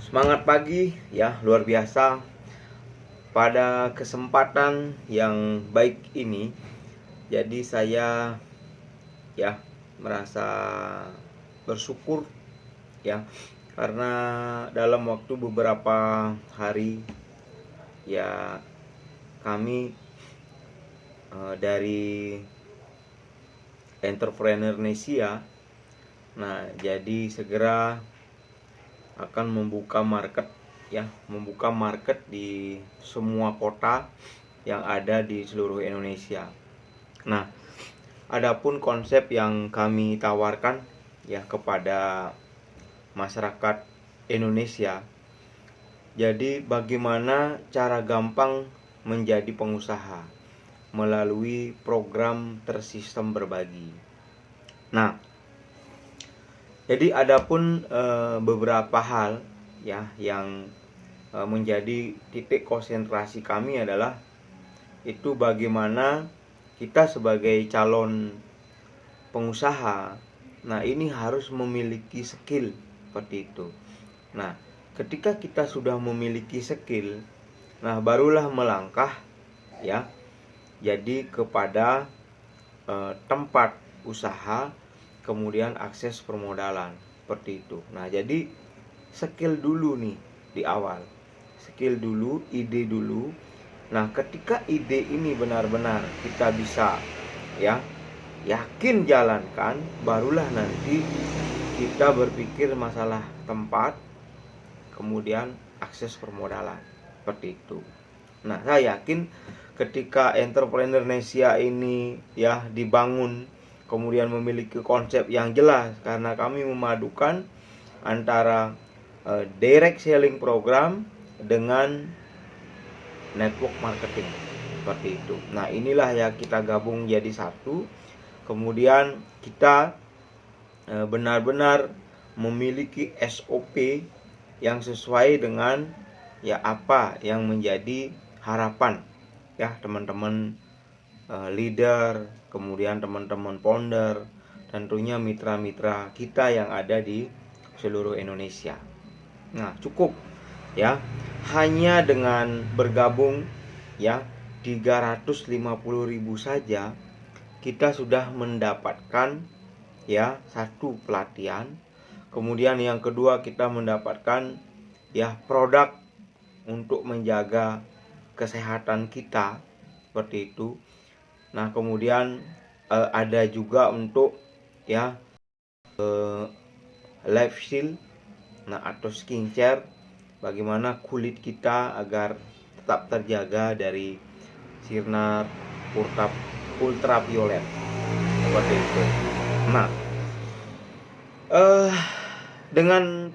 Semangat pagi ya, luar biasa. Pada kesempatan yang baik ini, jadi saya ya merasa bersyukur ya, karena dalam waktu beberapa hari ya kami dari Entrepreneur Nesia, nah jadi segera akan membuka market di semua kota yang ada di seluruh Indonesia. Nah, adapun konsep yang kami tawarkan ya kepada masyarakat Indonesia. Jadi bagaimana cara gampang menjadi pengusaha melalui program tersistem berbagi. Nah, jadi adapun beberapa hal ya yang menjadi titik konsentrasi kami adalah itu bagaimana kita sebagai calon pengusaha, nah ini harus memiliki skill seperti itu. Nah, ketika kita sudah memiliki skill, nah barulah melangkah ya jadi kepada tempat usaha, kemudian akses permodalan seperti itu. Nah, jadi skill dulu nih di awal. Skill dulu, ide dulu. Nah, ketika ide ini benar-benar kita bisa ya yakin jalankan, barulah nanti kita berpikir masalah tempat, kemudian akses permodalan seperti itu. Nah, saya yakin ketika Entrepreneur Nesia ini ya dibangun, kemudian memiliki konsep yang jelas, karena kami memadukan antara direct selling program dengan network marketing seperti itu. Nah, inilah ya kita gabung jadi satu. Kemudian kita benar-benar memiliki SOP yang sesuai dengan ya apa yang menjadi harapan ya teman-teman leader, kemudian teman-teman founder, tentunya mitra-mitra kita yang ada di seluruh Indonesia. Nah, cukup ya hanya dengan bergabung ya 350.000 saja kita sudah mendapatkan ya satu pelatihan. Kemudian yang kedua kita mendapatkan ya produk untuk menjaga kesehatan kita seperti itu. Nah, kemudian ada juga untuk ya life shield, nah atau skincare, bagaimana kulit kita agar tetap terjaga dari sinar ultraviolet seperti itu. Nah, dengan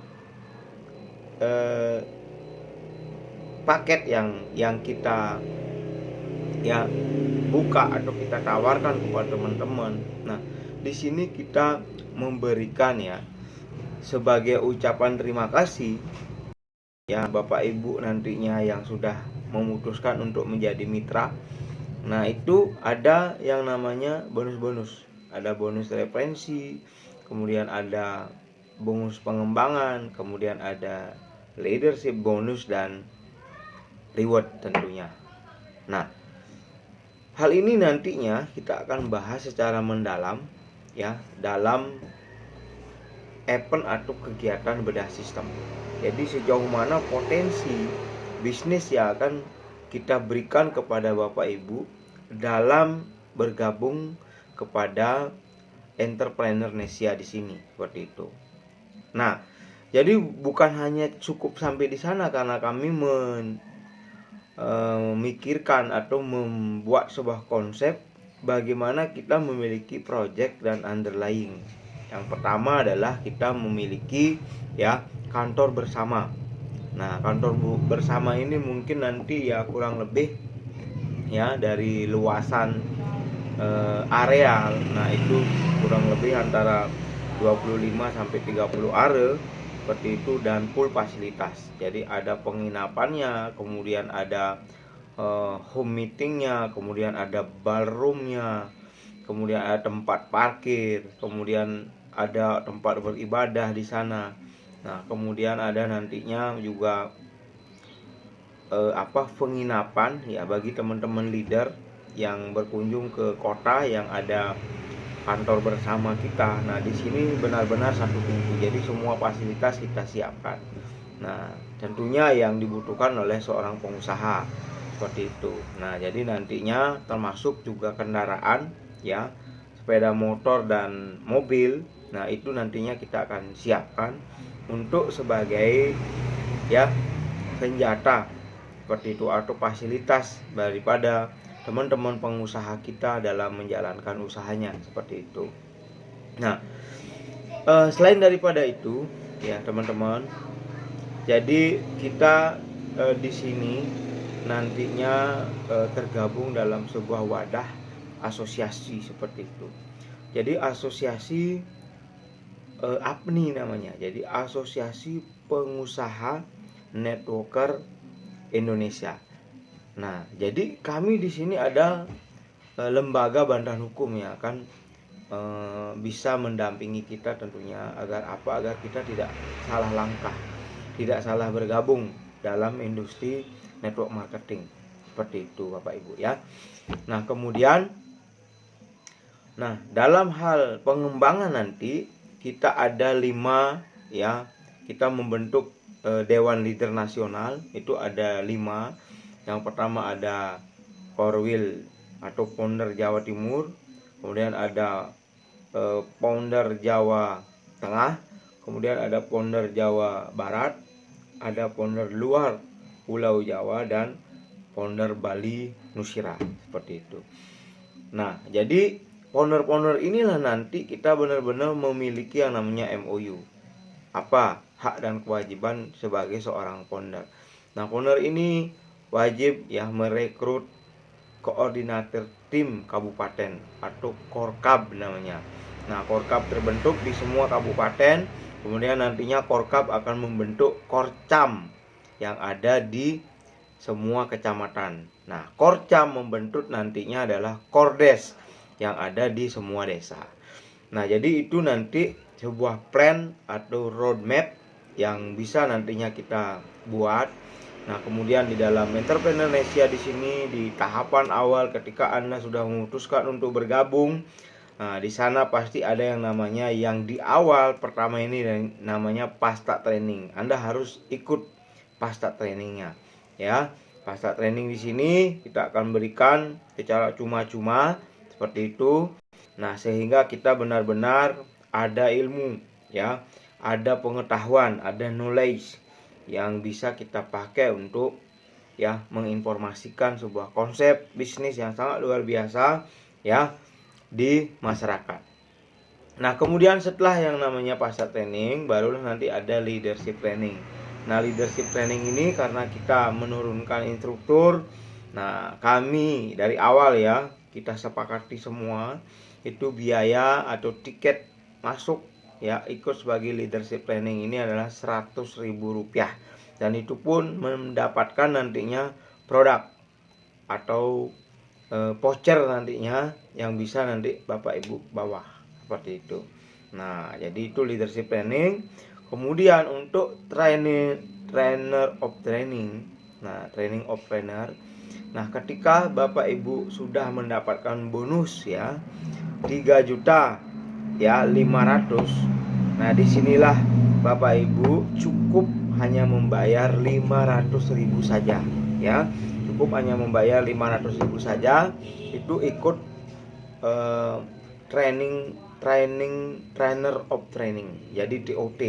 paket yang kita ya buka atau kita tawarkan kepada teman-teman. Nah, di sini kita memberikan ya sebagai ucapan terima kasih ya Bapak Ibu nantinya yang sudah memutuskan untuk menjadi mitra. Nah, itu ada yang namanya bonus-bonus. Ada bonus referensi, kemudian ada bonus pengembangan, kemudian ada leadership bonus dan reward tentunya. Nah, hal ini nantinya kita akan bahas secara mendalam ya dalam event atau kegiatan bedah sistem. Jadi sejauh mana potensi bisnis yang akan kita berikan kepada Bapak Ibu dalam bergabung kepada Entrepreneur Nesia di sini seperti itu. Nah, jadi bukan hanya cukup sampai di sana, karena kami memikirkan atau membuat sebuah konsep bagaimana kita memiliki project dan underlying. Yang pertama adalah kita memiliki ya kantor bersama. Nah, kantor bersama ini mungkin nanti ya kurang lebih ya dari luasan area. Nah, itu kurang lebih antara 25 sampai 30 are seperti itu, dan full fasilitas. Jadi ada penginapannya, kemudian ada home meetingnya, kemudian ada ballroomnya, kemudian ada tempat parkir, kemudian ada tempat beribadah di sana. Nah, kemudian ada nantinya juga penginapan ya bagi teman-teman leader yang berkunjung ke kota yang ada kantor bersama kita. Nah, di sini benar-benar satu pintu. Jadi semua fasilitas kita siapkan. Nah, tentunya yang dibutuhkan oleh seorang pengusaha seperti itu. Nah, jadi nantinya termasuk juga kendaraan ya, sepeda motor dan mobil. Nah, itu nantinya kita akan siapkan untuk sebagai ya senjata seperti itu atau fasilitas daripada teman-teman pengusaha kita dalam menjalankan usahanya seperti itu. Nah, selain daripada itu ya teman-teman, jadi kita di sini nantinya tergabung dalam sebuah wadah asosiasi seperti itu. Jadi asosiasi APNI namanya. Jadi Asosiasi Pengusaha Networker Indonesia. Nah, jadi kami di sini ada lembaga bantuan hukum ya kan, bisa mendampingi kita tentunya agar kita tidak salah langkah, tidak salah bergabung dalam industri network marketing seperti itu Bapak Ibu ya. Nah, kemudian dalam hal pengembangan nanti kita ada 5 ya, kita membentuk Dewan Leader Nasional itu ada 5. Yang pertama ada Korwil atau Founder Jawa Timur, kemudian ada Founder Jawa Tengah, kemudian ada Founder Jawa Barat, ada Founder luar Pulau Jawa, dan Founder Bali Nusira seperti itu. Nah, jadi founder inilah nanti kita benar-benar memiliki yang namanya MOU. Apa hak dan kewajiban sebagai seorang founder. Nah, founder ini wajib ya merekrut koordinator tim kabupaten atau Korkab namanya. Nah, Korkab terbentuk di semua kabupaten, kemudian nantinya Korkab akan membentuk Korcam yang ada di semua kecamatan. Nah, Korcam membentuk nantinya adalah Kordes yang ada di semua desa. Nah, jadi itu nanti sebuah plan atau roadmap yang bisa nantinya kita buat. Nah, kemudian di dalam Entrepreneur Indonesia di sini di tahapan awal ketika Anda sudah memutuskan untuk bergabung, nah di sana pasti ada yang namanya yang di awal pertama ini namanya Pasta Training. Anda harus ikut Pasta Trainingnya ya. Pasta Training di sini kita akan berikan secara cuma-cuma seperti itu. Nah, sehingga kita benar-benar ada ilmu ya, ada pengetahuan, ada knowledge yang bisa kita pakai untuk ya menginformasikan sebuah konsep bisnis yang sangat luar biasa ya di masyarakat. Nah, kemudian setelah yang namanya Pasta Training, barulah nanti ada leadership training. Nah, leadership training ini karena kita menurunkan instruktur, nah kami dari awal ya kita sepakati semua itu biaya atau tiket masuk ya ikut sebagai leadership training ini adalah Rp100.000, dan itu pun mendapatkan nantinya produk atau voucher nantinya yang bisa nanti Bapak Ibu bawa seperti itu. Nah, jadi itu leadership training. Kemudian untuk trainer of training. Nah, training of trainer. Nah, ketika Bapak Ibu sudah mendapatkan bonus ya 3 juta ya 500. Nah, disinilah Bapak Ibu cukup hanya membayar 500.000 saja ya. Cukup hanya membayar 500.000 saja, itu ikut trainer of training. Jadi TOT.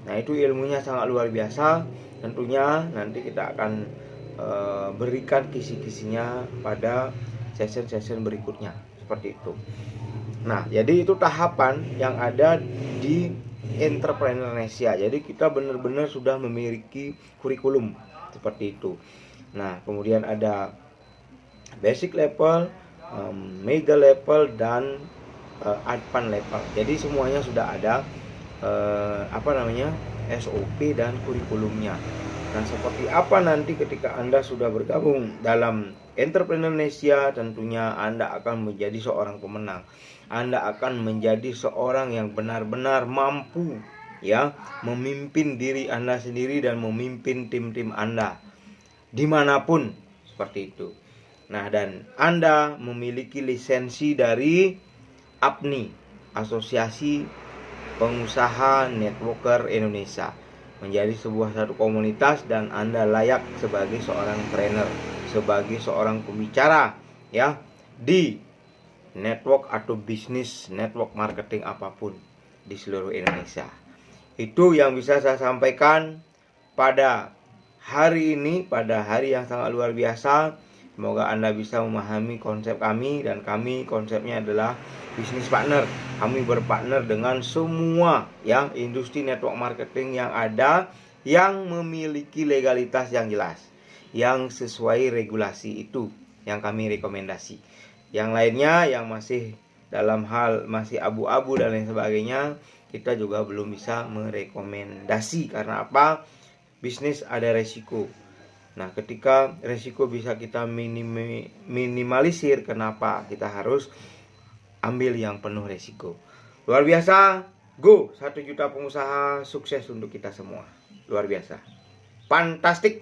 Nah, itu ilmunya sangat luar biasa. Tentunya nanti kita akan berikan kisi-kisinya pada session-session berikutnya seperti itu. Nah, jadi itu tahapan yang ada di Entrepreneur Indonesia. Jadi kita benar-benar sudah memiliki kurikulum seperti itu. Nah, kemudian ada basic level, mega level, dan advance level. Jadi semuanya sudah ada SOP dan kurikulumnya. Nah, seperti apa nanti ketika Anda sudah bergabung dalam Entrepreneur Indonesia, tentunya Anda akan menjadi seorang pemenang. Anda akan menjadi seorang yang benar-benar mampu ya, memimpin diri Anda sendiri dan memimpin tim-tim Anda dimanapun, seperti itu. Nah, dan Anda memiliki lisensi dari APNI, Asosiasi Pengusaha Networker Indonesia, menjadi sebuah satu komunitas, dan Anda layak sebagai seorang trainer, sebagai seorang pembicara, ya, di network atau bisnis network marketing apapun di seluruh Indonesia. Itu yang bisa saya sampaikan pada hari ini, pada hari yang sangat luar biasa. Semoga Anda bisa memahami konsep kami, dan kami konsepnya adalah bisnis partner. Kami berpartner dengan semua ya industri network marketing yang ada, yang memiliki legalitas yang jelas, yang sesuai regulasi, itu yang kami rekomendasi. Yang lainnya yang masih dalam hal masih abu-abu dan lain sebagainya, kita juga belum bisa merekomendasi. Karena apa? Bisnis ada resiko. Nah, ketika resiko bisa kita minimalisir, kenapa kita harus ambil yang penuh resiko? Luar biasa. Go 1 juta pengusaha, sukses untuk kita semua. Luar biasa. Fantastik.